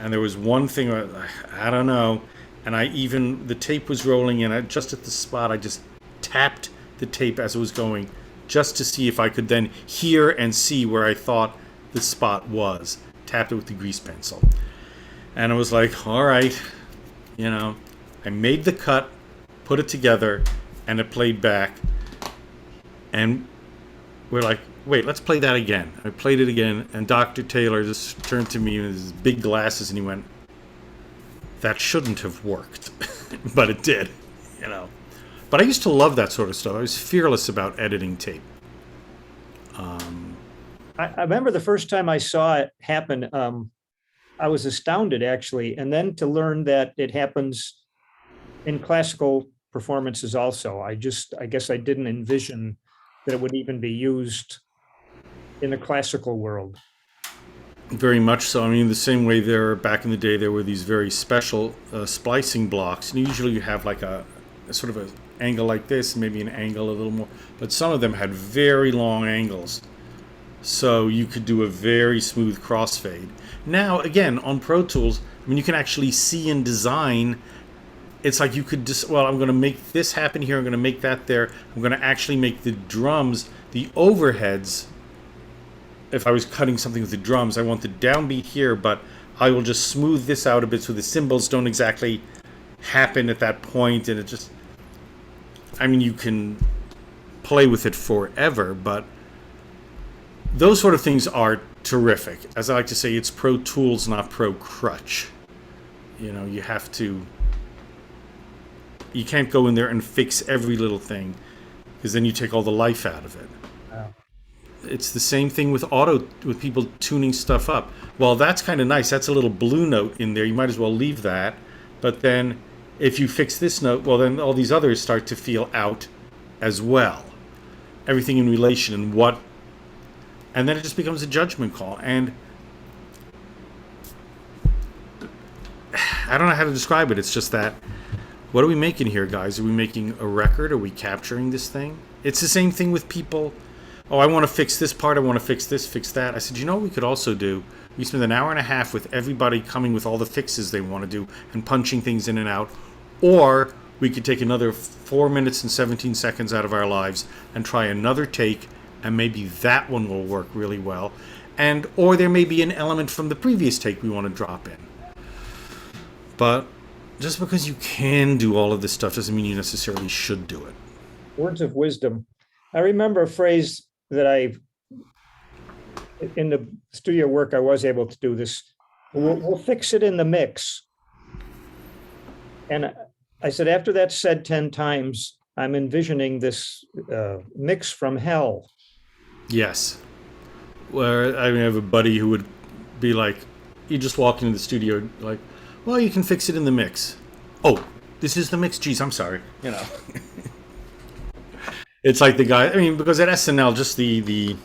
And there was one thing, I don't know, and the tape was rolling, and just at the spot, I just tapped the tape as it was going, just to see if I could then hear and see where I thought the spot was. Tapped it with the grease pencil. And I was like, all right, I made the cut, put it together, and it played back. And we're like, wait, let's play that again. I played it again, and Dr. Taylor just turned to me with his big glasses, and he went, that shouldn't have worked. But it did, But I used to love that sort of stuff. I was fearless about editing tape. I remember the first time I saw it happen, I was astounded, actually. And then to learn that it happens in classical performances also. I guess I didn't envision that it would even be used in the classical world. Very much so. I mean, the same way back in the day, there were these very special splicing blocks. And usually you have like a sort of an angle like this, maybe an angle a little more. But some of them had very long angles. So you could do a very smooth crossfade. Now, again, on Pro Tools, I mean, you can actually see in design. It's like you could just, I'm going to make this happen here. I'm going to make that there. I'm going to actually make the drums, the overheads. If I was cutting something with the drums, I want the downbeat here, but I will just smooth this out a bit so the cymbals don't exactly happen at that point. And it just, you can play with it forever, but those sort of things are terrific. As I like to say, it's Pro Tools, not Pro Crutch. You have to, you can't go in there and fix every little thing, because then you take all the life out of it. Wow. It's the same thing with people tuning stuff up. Well, that's kind of nice. That's a little blue note in there. You might as well leave that. But then if you fix this note, well, then all these others start to feel out as well. Everything in relation and then it just becomes a judgment call. And I don't know how to describe it. It's just that, what are we making here, guys? Are we making a record? Are we capturing this thing? It's the same thing with people. Oh, I want to fix this part. I want to fix this, fix that. I said, what we could also do? We spend an hour and a half with everybody coming with all the fixes they want to do and punching things in and out. Or we could take another 4 minutes and 17 seconds out of our lives and try another take, and maybe that one will work really well. Or there may be an element from the previous take we want to drop in. But just because you can do all of this stuff doesn't mean you necessarily should do it. Words of wisdom. I remember a phrase that in the studio work, I was able to do this. We'll fix it in the mix. And I said, after that's said 10 times, I'm envisioning this mix from hell. Yes. Where I have a buddy who would be like, you just walk into the studio like, well, you can fix it in the mix. Oh, this is the mix? Geez, I'm sorry. It's like the guy, because at SNL, just the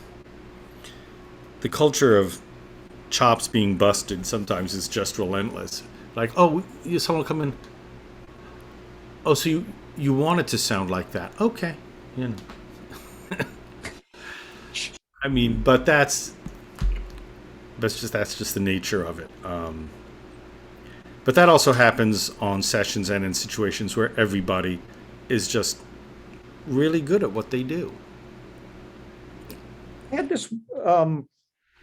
culture of chops being busted sometimes is just relentless. Like, oh, someone come in. Oh, so you want it to sound like that? Okay. But that's just the nature of it. But that also happens on sessions and in situations where everybody is just really good at what they do. I had this,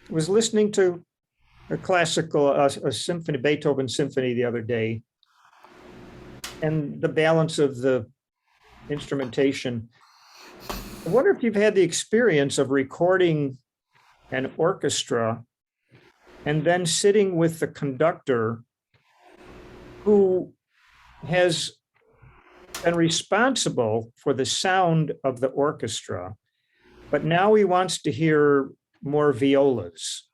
was listening to a classical, a symphony, Beethoven symphony the other day, and the balance of the instrumentation. I wonder if you've had the experience of recording an orchestra and then sitting with the conductor who has been responsible for the sound of the orchestra, but now he wants to hear more violas.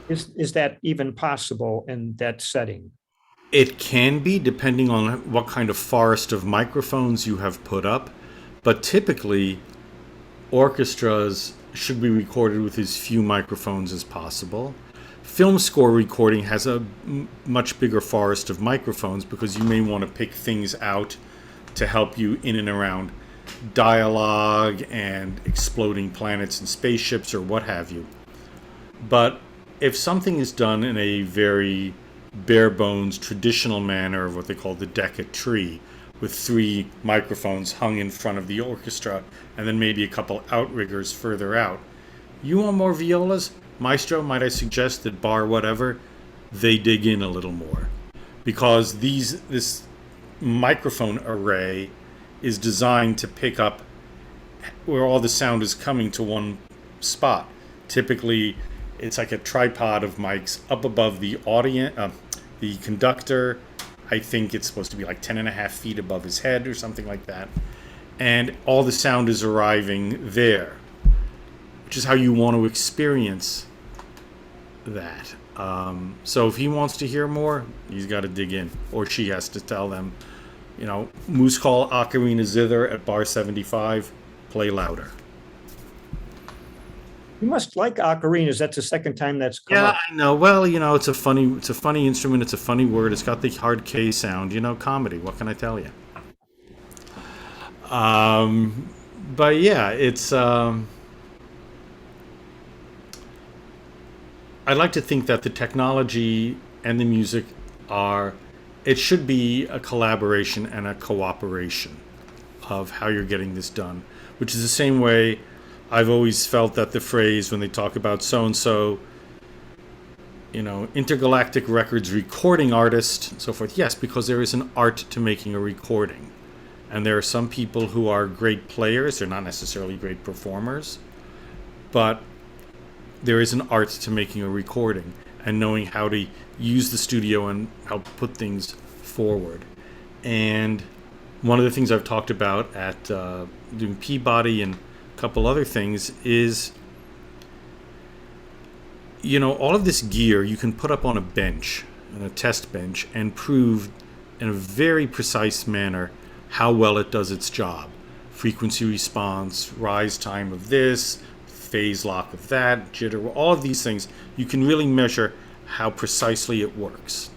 Is that even possible in that setting? It can be, depending on what kind of forest of microphones you have put up, but typically orchestras should be recorded with as few microphones as possible. film score recording has a much bigger forest of microphones because you may want to pick things out to help you in and around dialogue and exploding planets and spaceships or what have you. But if something is done in a very bare bones traditional manner of what they call the Decca tree, with three microphones hung in front of the orchestra and then maybe a couple outriggers further out, you want more violas? Maestro, might I suggest that bar whatever, they dig in a little more. Because this microphone array is designed to pick up where all the sound is coming to one spot. Typically, it's like a tripod of mics up above the audience, the conductor. I think it's supposed to be like 10.5 feet above his head or something like that. And all the sound is arriving there, which is how you want to experience that. So if he wants to hear more, he's got to dig in, or she has to tell them, Moose Call Ocarina Zither at bar 75, play louder. You must like ocarinas. That's the second time that's come Yeah, up. I know. Well, it's a funny instrument. It's a funny word. It's got the hard K sound. Comedy. What can I tell you? But yeah, it's. I like to think that the technology and the music are. It should be a collaboration and a cooperation of how you're getting this done, which is the same way I've always felt that the phrase when they talk about so and so, intergalactic records recording artist, and so forth. Yes, because there is an art to making a recording. And there are some people who are great players, they're not necessarily great performers, but there is an art to making a recording and knowing how to use the studio and help put things forward. And one of the things I've talked about at doing Peabody and a couple other things is, all of this gear you can put up on a bench, on a test bench, and prove in a very precise manner how well it does its job. Frequency response, rise time of this, phase lock of that, jitter, all of these things, you can really measure how precisely it works.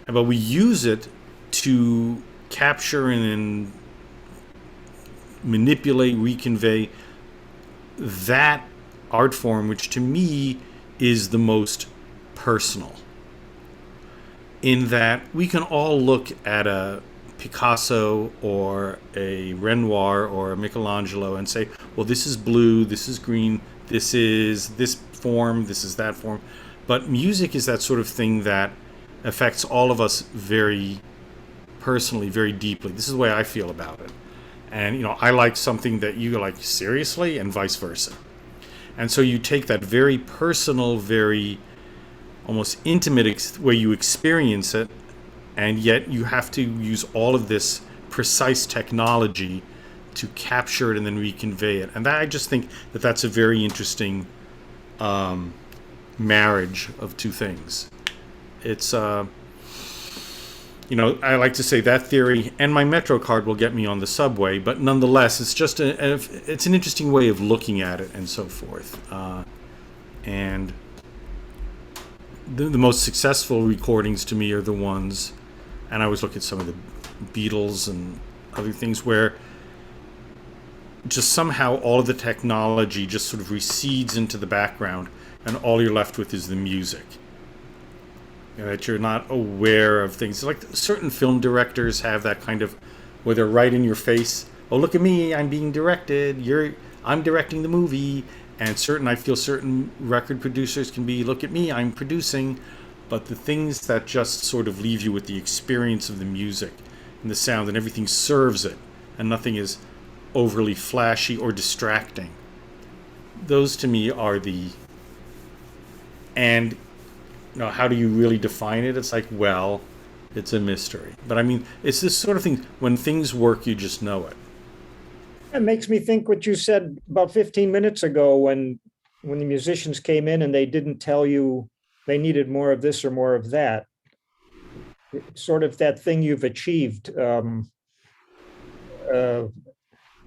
But we use it to capture and manipulate, reconvey that art form, which to me is the most personal. In that we can all look at a Picasso or a Renoir or a Michelangelo and say, well, this is blue, this is green, this is this form, this is that form. But music is that sort of thing that affects all of us very personally, very deeply. This is the way I feel about it. And, I like something that you like seriously and vice versa. And so you take that very personal, very almost intimate way you experience it, and yet you have to use all of this precise technology to capture it and then reconvey it. And that, I just think that that's a very interesting marriage of two things. It's, I like to say that theory and my Metro card will get me on the subway, but nonetheless, it's just it's an interesting way of looking at it and so forth. And the most successful recordings to me are the ones, and I always look at some of the Beatles and other things where just somehow all of the technology just sort of recedes into the background and all you're left with is the music. That you're not aware of things. Like certain film directors have that kind of, where they're right in your face. Oh, look at me, I'm being directed. I'm directing the movie. And I feel certain record producers can be, look at me, I'm producing. But the things that just sort of leave you with the experience of the music and the sound and everything serves it, and nothing is overly flashy or distracting. Those to me are and how do you really define it? It's like, well, it's a mystery. But I mean, it's this sort of thing, when things work, you just know it. It makes me think what you said about 15 minutes ago when the musicians came in and they didn't tell you they needed more of this or more of that. It's sort of that thing you've achieved,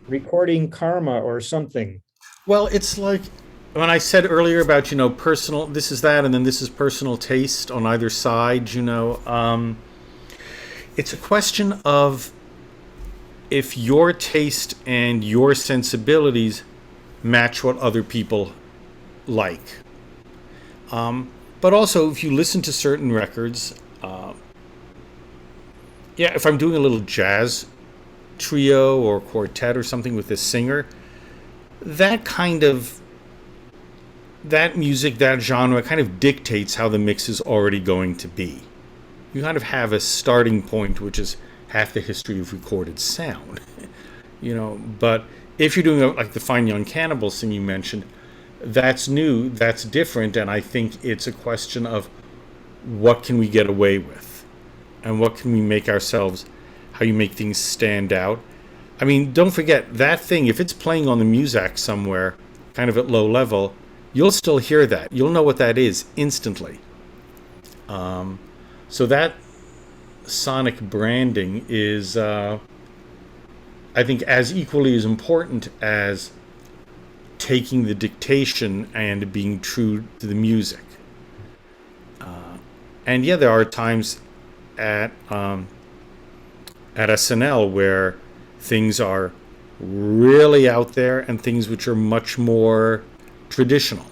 recording karma or something. Well, it's like when I said earlier about, personal, this is that, and then this is personal taste on either side, it's a question of if your taste and your sensibilities match what other people like. But also, if you listen to certain records, yeah, if I'm doing a little jazz trio or quartet or something with a singer, that kind of that music, that genre kind of dictates how the mix is already going to be. You kind of have a starting point, which is half the history of recorded sound. But if you're doing like the Fine Young Cannibals thing you mentioned, that's new, that's different, and I think it's a question of what can we get away with, and what can we make ourselves, how you make things stand out. I mean, don't forget that thing. If it's playing on the Muzak somewhere, kind of at low level, you'll still hear that. You'll know what that is instantly. So that sonic branding is, I think, as equally as important as taking the dictation and being true to the music. And yeah, there are times at SNL where things are really out there and things which are much more traditional.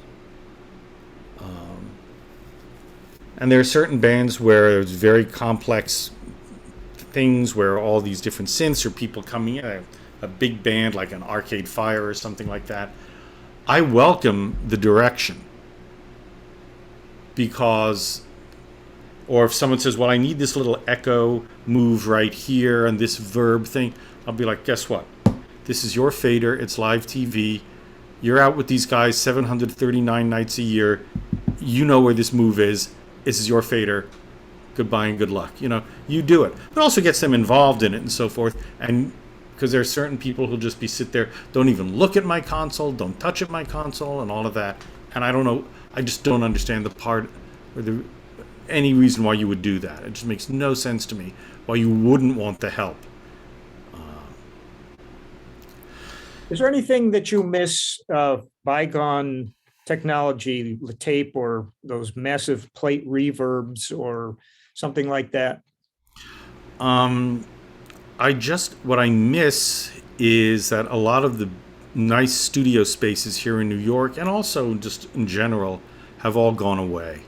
And there are certain bands where there's very complex things where all these different synths or people coming in, a big band like an Arcade Fire or something like that. I welcome the direction because, or if someone says, well, I need this little echo move right here and this verb thing, I'll be like, guess what? This is your fader. It's live TV. You're out with these guys 739 nights a year. You know where this move is. This is your fader. Goodbye and good luck. You do it. It also gets them involved in it and so forth. And because there are certain people who'll just sit there, don't even look at my console, don't touch at my console, and all of that. And I don't know. I just don't understand the part or any reason why you would do that. It just makes no sense to me why you wouldn't want the help. Is there anything that you miss bygone technology, the tape or those massive plate reverbs or something like that? What I miss is that a lot of the nice studio spaces here in New York and also just in general have all gone away.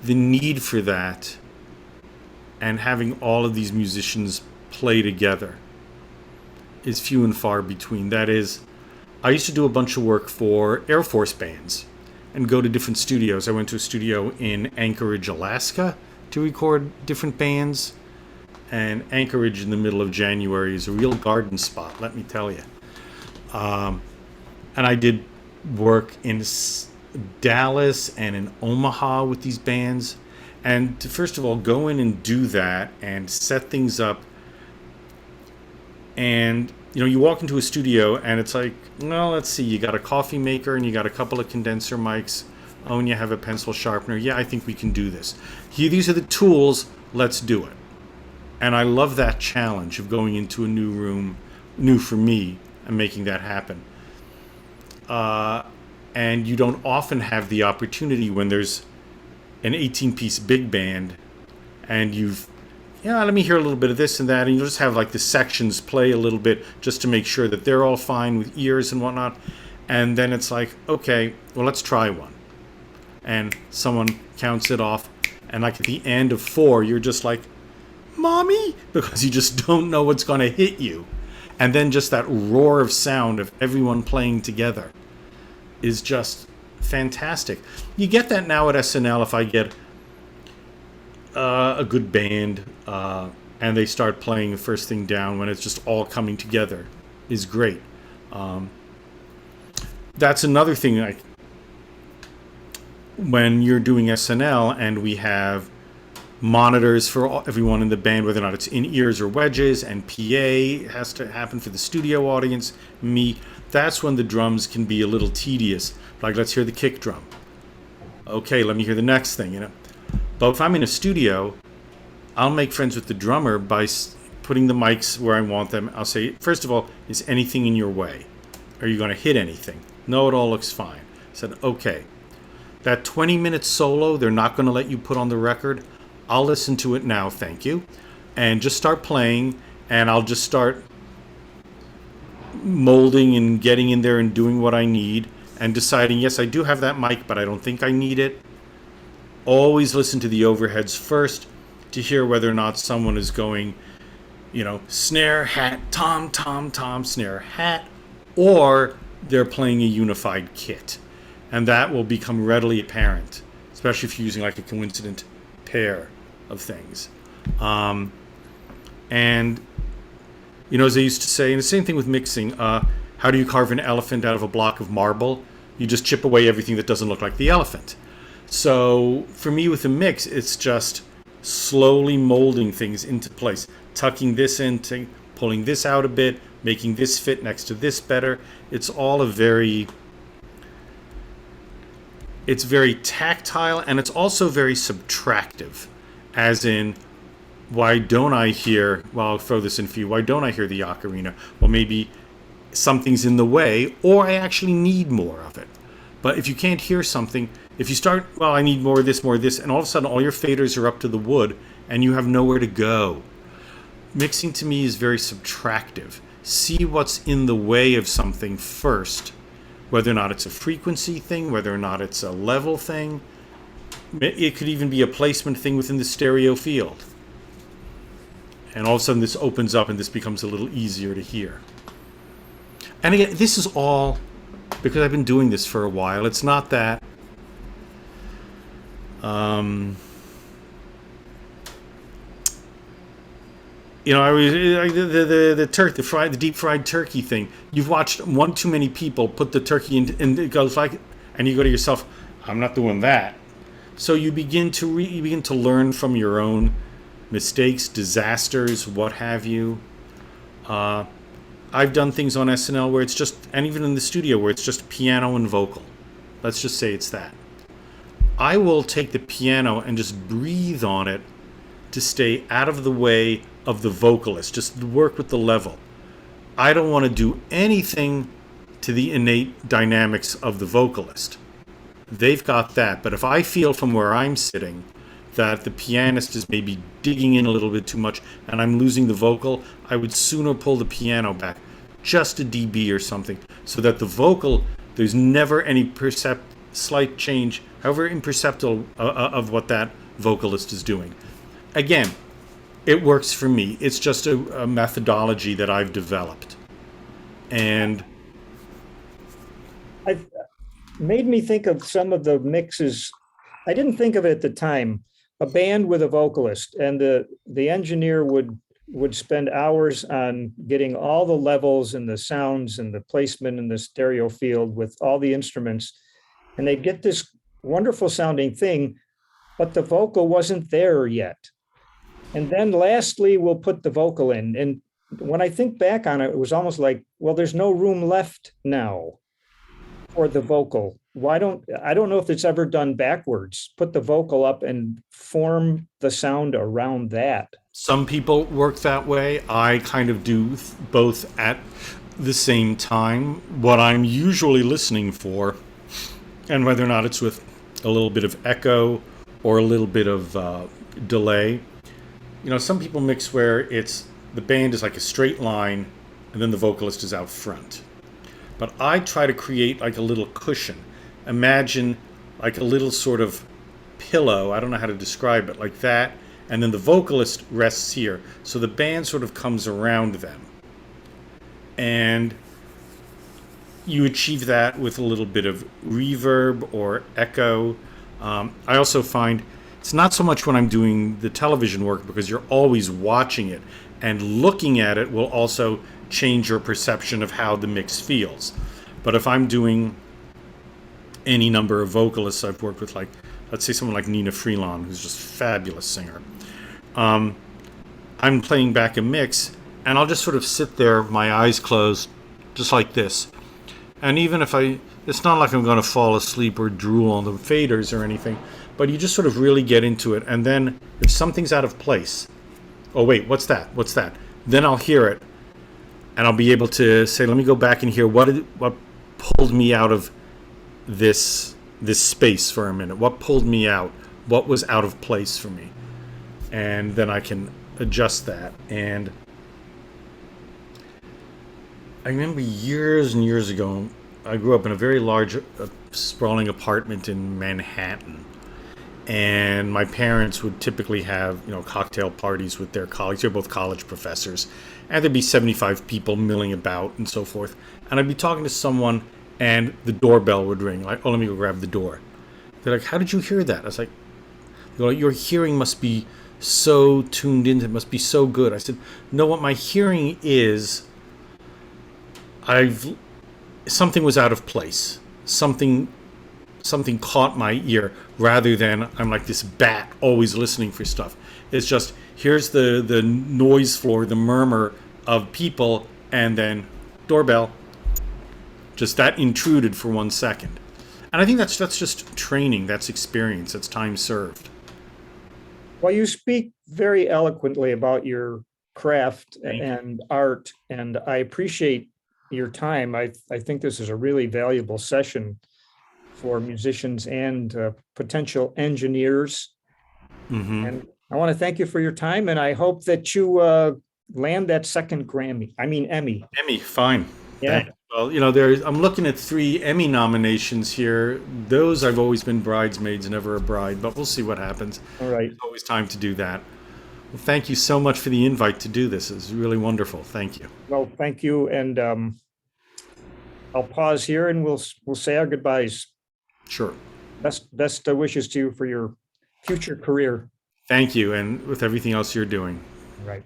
The need for that and having all of these musicians play together is few and far between. That is, I used to do a bunch of work for Air Force bands and go to different studios. I went to a studio in Anchorage, Alaska to record different bands. And Anchorage in the middle of January is a real garden spot, let me tell you. And I did work in Dallas and in Omaha with these bands. And to first of all go in and do that and set things up. And you walk into a studio and it's like, well, let's see, you got a coffee maker and you got a couple of condenser mics. Oh, and you have a pencil sharpener. Yeah, I think we can do this. Here, these are the tools. Let's do it. And I love that challenge of going into a new room, new for me, and making that happen. And you don't often have the opportunity when there's an 18-piece big band and let me hear a little bit of this and that, and you'll just have like the sections play a little bit just to make sure that they're all fine with ears and whatnot. And then it's like, okay, well, let's try one. And someone counts it off, and like at the end of 4, you're just like, Mommy? Because you just don't know what's going to hit you. And then just that roar of sound of everyone playing together is just fantastic. You get that now at SNL if I get a good band and they start playing the first thing down when it's just all coming together is great. That's another thing, like when you're doing SNL and we have monitors for everyone in the band, whether or not it's in ears or wedges, and PA has to happen for the studio audience, that's when the drums can be a little tedious. Like, let's hear the kick drum. Okay, let me hear the next thing, But if I'm in a studio, I'll make friends with the drummer by putting the mics where I want them. I'll say, first of all, is anything in your way? Are you going to hit anything? No, it all looks fine. said, okay, that 20-minute solo, they're not going to let you put on the record. I'll listen to it now, thank you. And just start playing, and I'll just start molding and getting in there and doing what I need and deciding, yes, I do have that mic, but I don't think I need it. Always listen to the overheads first to hear whether or not someone is going, snare, hat, tom, tom, tom, snare, hat, or they're playing a unified kit. And that will become readily apparent, especially if you're using like a coincident pair of things. And as I used to say, and the same thing with mixing, how do you carve an elephant out of a block of marble? You just chip away everything that doesn't look like the elephant. So for me with the mix, it's just slowly molding things into place, tucking this in, pulling this out a bit, making this fit next to this better. It's all it's very tactile, and it's also very subtractive, as in, why don't I hear, well, I'll throw this in for you, why don't I hear the ocarina? Well, maybe something's in the way, or I actually need more of it. But if you can't hear something, if you start, well, I need more of this, and all of a sudden all your faders are up to the wood, and you have nowhere to go. Mixing to me is very subtractive. See what's in the way of something first, whether or not it's a frequency thing, whether or not it's a level thing. It could even be a placement thing within the stereo field. And all of a sudden this opens up and this becomes a little easier to hear. And again, this is all because I've been doing this for a while. It's not that I was the deep fried turkey thing. You've watched one too many people put the turkey in, and it goes like, and you go to yourself, I'm not doing that. So you begin to learn from your own mistakes, disasters, what have you. I've done things on SNL where it's just, and even in the studio where it's just piano and vocal. Let's just say it's that. I will take the piano and just breathe on it to stay out of the way of the vocalist, just work with the level. I don't want to do anything to the innate dynamics of the vocalist. They've got that, but if I feel from where I'm sitting that the pianist is maybe digging in a little bit too much and I'm losing the vocal, I would sooner pull the piano back just a dB or something, so that the vocal, there's never any slight change, however imperceptible, of what that vocalist is doing. Again, it works for me. It's just a methodology that I've developed. And I've made me think of some of the mixes. I didn't think of it at the time. A band with a vocalist, and the engineer would spend hours on getting all the levels and the sounds and the placement in the stereo field with all the instruments. And they'd get this wonderful sounding thing, but the vocal wasn't there yet. And then lastly, we'll put the vocal in. And when I think back on it, it was almost like, well, there's no room left now for the vocal. I don't know if it's ever done backwards. Put the vocal up and form the sound around that. Some people work that way. I kind of do both at the same time. What I'm usually listening for, and whether or not it's with a little bit of echo or a little bit of delay. Some people mix where the band is like a straight line and then the vocalist is out front. But I try to create like a little cushion. Imagine like a little sort of pillow, I don't know how to describe it, like that, and then the vocalist rests here. So the band sort of comes around them. And you achieve that with a little bit of reverb or echo. I also find it's not so much when I'm doing the television work, because you're always watching it, and looking at it will also change your perception of how the mix feels. But if I'm doing any number of vocalists I've worked with, like let's say someone like Nina Freelon, who's just a fabulous singer, I'm playing back a mix and I'll just sort of sit there, my eyes closed, just like this. And even if it's not like I'm going to fall asleep or drool on the faders or anything, but you just sort of really get into it. And then if something's out of place, oh wait, what's that? Then I'll hear it, and I'll be able to say, let me go back and hear what pulled me out of this space for a minute? What pulled me out? What was out of place for me? And then I can adjust that. And I remember years and years ago, I grew up in a very large, sprawling apartment in Manhattan. And my parents would typically have, cocktail parties with their colleagues. They're both college professors. And there'd be 75 people milling about and so forth. And I'd be talking to someone, and the doorbell would ring. Like, oh, let me go grab the door. They're like, how did you hear that? I was like, your hearing must be so tuned in. It must be so good. I said, no, what my hearing is, something was out of place. Something caught my ear, rather than I'm like this bat always listening for stuff. It's just, here's the noise floor, the murmur of people, and then doorbell. Just that intruded for 1 second. And I think that's just training, that's experience, that's time served. Well, you speak very eloquently about your craft Thank you. and art, and I appreciate your time. I think this is a really valuable session for musicians and potential engineers. And I want to thank you for your time, and I hope that you land that second Emmy. Emmy, fine. Yeah. Thanks. Well, I'm looking at 3 Emmy nominations here. Those I've always been bridesmaids, never a bride, but we'll see what happens. All right. There's always time to do that. Well, thank you so much for the invite to do this. It's really wonderful. Thank you. Well, thank you, and I'll pause here, and we'll say our goodbyes. Sure. Best wishes to you for your future career. Thank you, and with everything else you're doing. All right.